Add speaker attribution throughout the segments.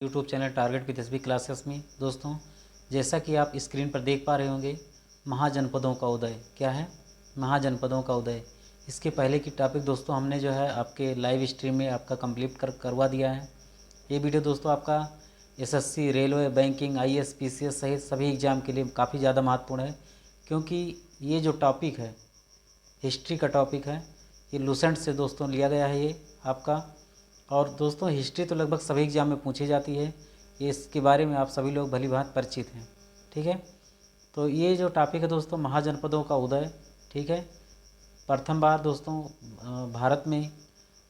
Speaker 1: YouTube channel target की तस्वीर classes में। दोस्तों, जैसा कि आप स्क्रीन पर देख पा रहे होंगे, महाजनपदों का उदय क्या है, महाजनपदों का उदय। इसके पहले की टॉपिक दोस्तों हमने जो है आपके लाइव स्ट्रीम में आपका कंप्लीट करवा दिया है। ये वीडियो दोस्तों आपका SSC, railway, banking, IAS, PCS सहित सभी एग्ज़ाम के लिए काफ़ी ज़्यादा महत्वपूर्ण है, क्योंकि ये जो टॉपिक है हिस्ट्री का टॉपिक है, ये लूसेंट से दोस्तों लिया गया है ये आपका। और दोस्तों हिस्ट्री तो लगभग सभी एग्ज़ाम में पूछी जाती है, इसके बारे में आप सभी लोग भली भांति परिचित हैं। ठीक है, तो ये जो टॉपिक है दोस्तों महाजनपदों का उदय। ठीक है, प्रथम बार दोस्तों भारत में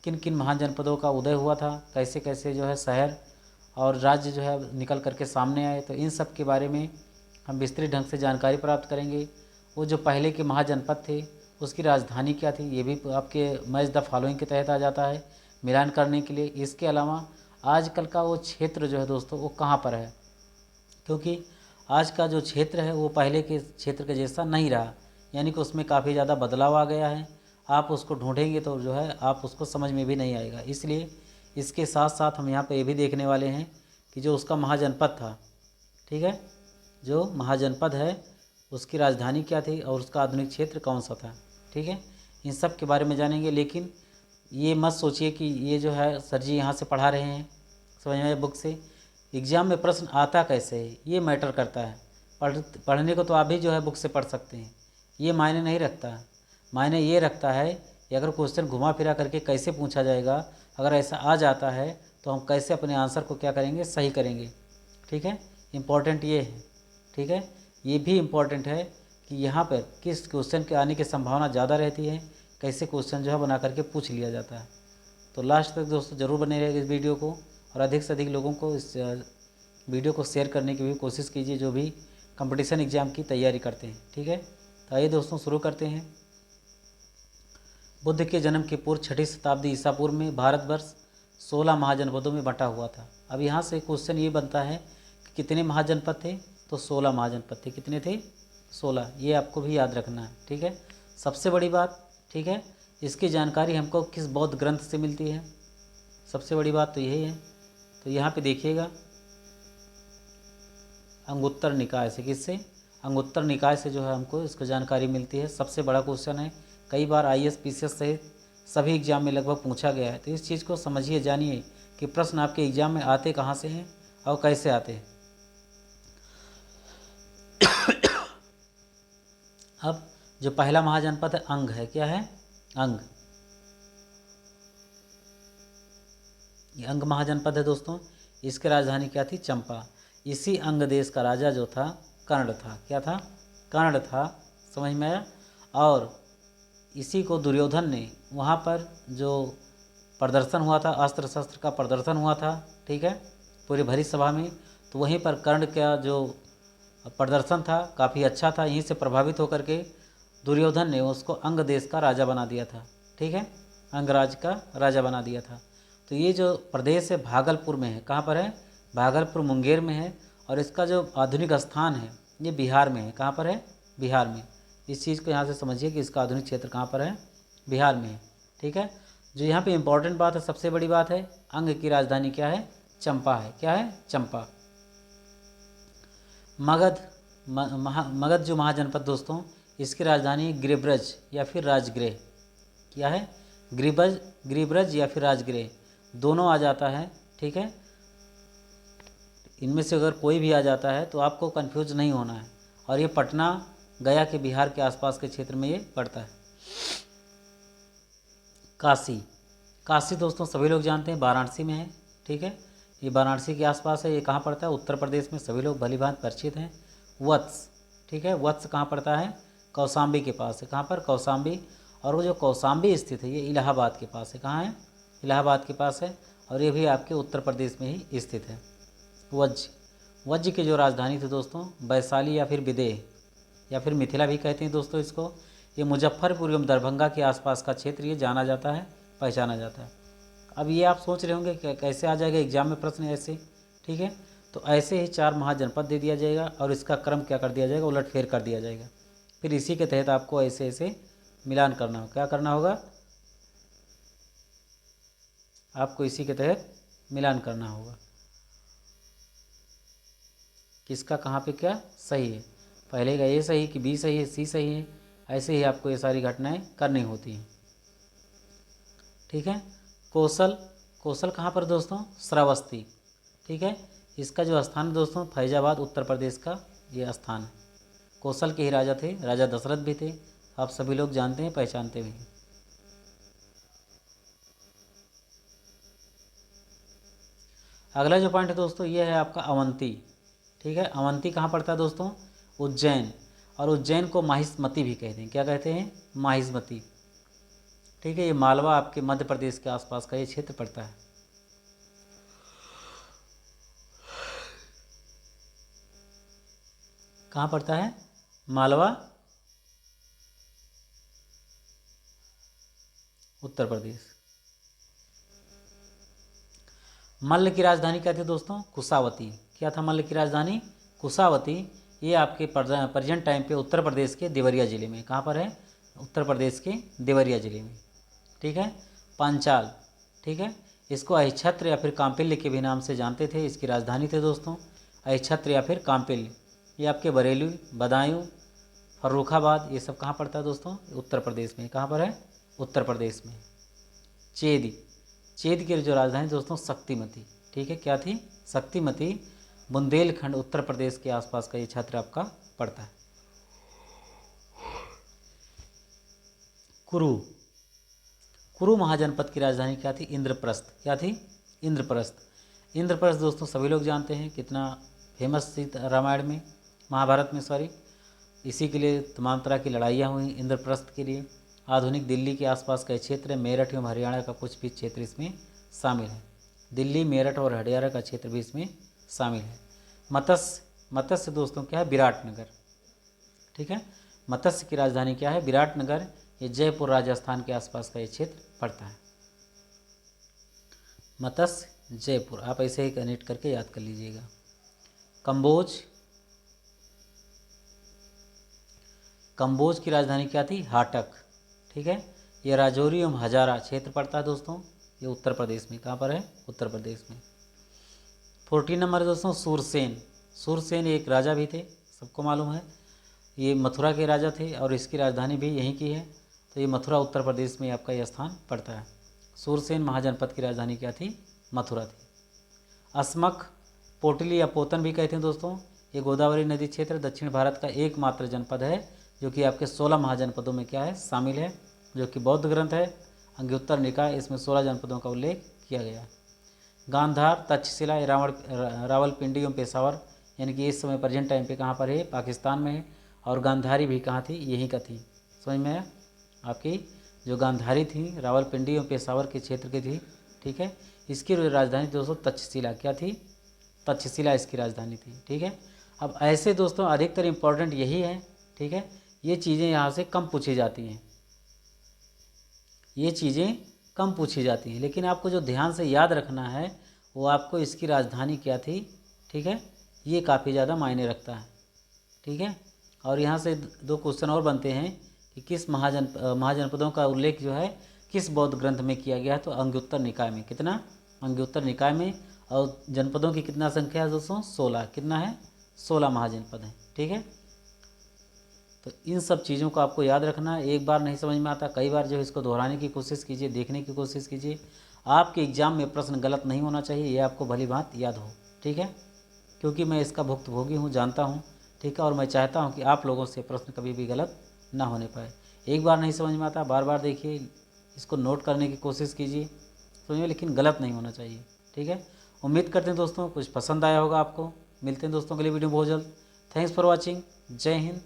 Speaker 1: किन किन महाजनपदों का उदय हुआ था, कैसे कैसे जो है शहर और राज्य जो है निकल करके सामने आए, तो इन सब के बारे में हम विस्तृत ढंग से जानकारी प्राप्त करेंगे। वो जो पहले के महाजनपद थे उसकी राजधानी क्या थी, ये भी आपके मैच द फॉलोइंग के तहत आ जाता है मिलान करने के लिए। इसके अलावा आजकल का वो क्षेत्र जो है दोस्तों वो कहाँ पर है, क्योंकि आज का जो क्षेत्र है वो पहले के क्षेत्र के जैसा नहीं रहा, यानी कि उसमें काफ़ी ज़्यादा बदलाव आ गया है। आप उसको ढूंढेंगे तो जो है आप उसको समझ में भी नहीं आएगा। इसलिए इसके साथ साथ हम यहाँ पे ये भी देखने वाले हैं कि जो उसका महाजनपद था, ठीक है, जो महाजनपद है उसकी राजधानी क्या थी और उसका आधुनिक क्षेत्र कौन सा था। ठीक है, इन सब के बारे में जानेंगे। लेकिन ये मत सोचिए कि ये जो है सर जी यहाँ से पढ़ा रहे हैं, समझ में बुक से एग्ज़ाम में प्रश्न आता कैसे है ये मैटर करता है। पढ़ने को तो आप भी जो है बुक से पढ़ सकते हैं, ये मायने नहीं रखता। मायने ये रखता है कि अगर क्वेश्चन घुमा फिरा करके कैसे पूछा जाएगा, अगर ऐसा आ जाता है तो हम कैसे अपने आंसर को क्या करेंगे, सही करेंगे। ठीक है, इम्पॉर्टेंट ये है। ठीक है, ये भी इम्पॉर्टेंट है कि यहाँ पर किस क्वेश्चन के आने की संभावना ज़्यादा रहती है, कैसे क्वेश्चन जो है बना करके पूछ लिया जाता है। तो लास्ट तक दोस्तों ज़रूर बने रहेगा इस वीडियो को, और अधिक से अधिक लोगों को इस वीडियो को शेयर करने की भी कोशिश कीजिए जो भी कंपटीशन एग्ज़ाम की तैयारी करते हैं। ठीक है, तो आइए दोस्तों शुरू करते हैं। बुद्ध के जन्म के पूर्व 6वीं शताब्दी ईसा पूर्व में भारतवर्ष 16 महाजनपदों में बंटा हुआ था। अब यहाँ से क्वेश्चन ये बनता है कि कितने महाजनपद थे, तो 16 महाजनपद थे। कितने थे, 16। ये आपको भी याद रखना है। ठीक है, सबसे बड़ी बात, ठीक है, इसकी जानकारी हमको किस बौद्ध ग्रंथ से मिलती है, सबसे बड़ी बात तो यही है। तो यहाँ पे देखिएगा अंगुत्तर निकाय से, किससे, अंगुत्तर निकाय से जो है हमको इसको जानकारी मिलती है। सबसे बड़ा क्वेश्चन है, कई बार आईएएस, पीसीएस सहित सभी एग्जाम में लगभग पूछा गया है। तो इस चीज़ को समझिए, जानिए कि प्रश्न आपके एग्जाम में आते कहाँ से हैं और कैसे आते हैं। अब जो पहला महाजनपद है अंग है, क्या है, अंग। ये अंग महाजनपद है दोस्तों। इसकी राजधानी क्या थी, चंपा। इसी अंग देश का राजा जो था कर्ण था। क्या था, कर्ण था, समझ में आया। और इसी को दुर्योधन ने वहाँ पर जो प्रदर्शन हुआ था, अस्त्र शस्त्र का प्रदर्शन हुआ था, ठीक है, पूरी भरी सभा में, तो वहीं पर कर्ण का जो प्रदर्शन था काफ़ी अच्छा था। यहीं से प्रभावित होकर के दुर्योधन ने उसको अंग देश का राजा बना दिया था। ठीक है, अंगराज का राजा बना दिया था। तो ये जो प्रदेश है भागलपुर में है, कहाँ पर है, भागलपुर मुंगेर में है। और इसका जो आधुनिक स्थान है ये बिहार में है। कहाँ पर है, बिहार में। इस चीज़ को यहाँ से समझिए कि इसका आधुनिक क्षेत्र कहाँ पर है, बिहार में है। ठीक है, जो यहाँ पे इम्पोर्टेंट बात है, सबसे बड़ी बात है, अंग की राजधानी क्या है, चंपा है। क्या है, चंपा। मगध, मगध जो महाजनपद दोस्तों, इसकी राजधानी गिरिब्रज या फिर राजगृह। क्या है, गिरिब्रज या फिर राजगृह, दोनों आ जाता है। ठीक है, इनमें से अगर कोई भी आ जाता है तो आपको कंफ्यूज नहीं होना है। और ये पटना, गया के बिहार के आसपास के क्षेत्र में ये पड़ता है। काशी, काशी दोस्तों सभी लोग जानते हैं वाराणसी में है। ठीक है, ये वाराणसी के आसपास है। ये कहाँ पड़ता है, उत्तर प्रदेश में, सभी लोग भली भांति परिचित हैं। वत्स, ठीक है, वत्स कहाँ पड़ता है, कौशाम्बी के पास है। कहाँ पर, कौशाम्बी। और वो जो कौशाम्बी स्थित है ये इलाहाबाद के पास है। कहाँ है, इलाहाबाद के पास है। और ये भी आपके उत्तर प्रदेश में ही स्थित है। वज्र की जो राजधानी थी दोस्तों वैशाली या फिर विदेह या फिर मिथिला भी कहते हैं दोस्तों इसको। ये मुजफ्फरपुर एवं दरभंगा के आसपास का क्षेत्र ये जाना जाता है, पहचाना जाता है। अब ये आप सोच रहे होंगे कि कैसे आ जाएगा एग्जाम में प्रश्न ऐसे। ठीक है, तो ऐसे ही 4 महाजनपद दे दिया जाएगा और इसका क्रम क्या कर दिया जाएगा, उलटफेर कर दिया जाएगा। फिर इसी के तहत आपको ऐसे ऐसे मिलान करना होगा। क्या करना होगा, आपको इसी के तहत मिलान करना होगा। किसका कहाँ पे क्या सही है, पहले का ए सही कि बी सही है, सी सही है, ऐसे ही आपको ये सारी घटनाएं करनी होती हैं। ठीक है। कौशल, कौशल कहाँ पर दोस्तों, श्रावस्ती। ठीक है। इसका जो स्थान है दोस्तों फैजाबाद उत्तर प्रदेश का ये स्थान है। कौशल के ही राजा थे, राजा दशरथ भी थे, आप सभी लोग जानते हैं, पहचानते भी हैं। अगला जो पॉइंट है दोस्तों ये है आपका अवंती। ठीक है। अवंती कहाँ पड़ता है दोस्तों, उज्जैन, और उज्जैन को माहिष्मती भी कहते हैं। क्या कहते हैं, माहिष्मती। ठीक है। ये मालवा आपके मध्य प्रदेश के आसपास का ये क्षेत्र पड़ता है। कहाँ पड़ता है, मालवा उत्तर प्रदेश। मल्ल की राजधानी क्या थी दोस्तों, कुशावती। क्या था मल्ल की राजधानी, कुशावती। ये आपके प्रेजेंट टाइम पे उत्तर प्रदेश के देवरिया ज़िले में, कहाँ पर है, उत्तर प्रदेश के देवरिया ज़िले में। ठीक है। पांचाल। ठीक है। इसको अहिच्छत्र या फिर काम्पिल्य के भी नाम से जानते थे। इसकी राजधानी थे दोस्तों अहिच्छत्र या फिर काम्पिल्य। ये आपके बरेली, बदायूं, फर्रुखाबाद, ये सब कहाँ पड़ता है दोस्तों, उत्तर प्रदेश में। कहाँ पर है, उत्तर प्रदेश में। चेदी, चेद की जो राजधानी दोस्तों शक्तिमती। ठीक है। क्या थी, शक्तिमती। बुंदेलखंड उत्तर प्रदेश के आसपास का ये क्षेत्र आपका पड़ता है। कुरु, कुरु महाजनपद की राजधानी क्या थी, इंद्रप्रस्थ। क्या थी, इंद्रप्रस्थ। इंद्रप्रस्थ दोस्तों सभी लोग जानते हैं, कितना फेमस थी रामायण में, महाभारत में सॉरी। इसी के लिए तमाम तरह की लड़ाइयाँ हुई इंद्रप्रस्थ के लिए। आधुनिक दिल्ली के आसपास का क्षेत्र, मेरठ एवं हरियाणा का कुछ भी क्षेत्र इसमें शामिल है। दिल्ली, मेरठ और हरियाणा का क्षेत्र भी इसमें शामिल है। मत्स्य, मत्स्य दोस्तों क्या है, विराटनगर। ठीक है। मत्स्य की राजधानी क्या है, विराटनगर। ये जयपुर राजस्थान के आसपास का ये क्षेत्र पड़ता है। मत्स्य जयपुर, आप ऐसे ही कनेक्ट करके याद कर लीजिएगा। कंबोज, कंबोज की राजधानी क्या थी, हाटक। ठीक है। ये राजौरी एवं हजारा क्षेत्र पड़ता है दोस्तों, ये उत्तर प्रदेश में। कहाँ पर है, उत्तर प्रदेश में। 14 नंबर दोस्तों सूरसेन। सूरसेन एक राजा भी थे, सबको मालूम है। ये मथुरा के राजा थे और इसकी राजधानी भी यहीं की है, तो ये मथुरा उत्तर प्रदेश में आपका यह स्थान पड़ता है। सूरसेन महाजनपद की राजधानी क्या थी, मथुरा थी। अस्मक, पोटली या पोतन भी कहते हैं दोस्तों, ये गोदावरी नदी क्षेत्र दक्षिण भारत का एकमात्र जनपद है जो कि आपके 16 महाजनपदों में क्या है, शामिल है, जो कि बौद्ध ग्रंथ है अंग्योत्तर निकाय, इसमें 16 जनपदों का उल्लेख किया गया। गांधार, तक्षशिला, रावलपिंडी एवं पेशावर, यानी कि इस समय प्रेजेंट टाइम पे कहाँ पर है, पाकिस्तान में है। और गांधारी भी कहाँ थी, यहीं का थी। समझ में आया, आपकी जो गांधारी थी रावलपिंडी एवं पेशावर के क्षेत्र की थी। ठीक है। इसकी राजधानी दोस्तों तक्षशिला, क्या थी, तक्षशिला इसकी राजधानी थी। ठीक है। अब ऐसे दोस्तों अधिकतर इम्पोर्टेंट यही है। ठीक है। ये चीज़ें यहाँ से कम पूछी जाती हैं, ये चीज़ें कम पूछी जाती हैं, लेकिन आपको जो ध्यान से याद रखना है वो आपको इसकी राजधानी क्या थी। ठीक है। ये काफ़ी ज़्यादा मायने रखता है। ठीक है। और यहाँ से 2 क्वेश्चन और बनते हैं कि किस महाजनपदों का उल्लेख जो है किस बौद्ध ग्रंथ में किया गया है, तो अंग्योत्तर निकाय में। कितना, अंग्योत्तर निकाय में। और जनपदों की कितना संख्या है दोस्तों, 16। कितना है, 16 महाजनपद हैं। ठीक है। तो इन सब चीज़ों को आपको याद रखना है। एक बार नहीं समझ में आता, कई बार जो है इसको दोहराने की कोशिश कीजिए, देखने की कोशिश कीजिए। आपके एग्ज़ाम में प्रश्न गलत नहीं होना चाहिए, ये आपको भली भांत याद हो। ठीक है। क्योंकि मैं इसका भुक्तभोगी हूँ, जानता हूँ। ठीक है। और मैं चाहता हूँ कि आप लोगों से प्रश्न कभी भी गलत ना होने पाए। एक बार नहीं समझ में आता, बार बार देखिए, इसको नोट करने की कोशिश कीजिए, समझिए, लेकिन गलत नहीं होना चाहिए। ठीक है। उम्मीद करते हैं दोस्तों कुछ पसंद आया होगा आपको। मिलते हैं दोस्तों अगली वीडियो बहुत जल्द। Thanks for watching. जय हिंद,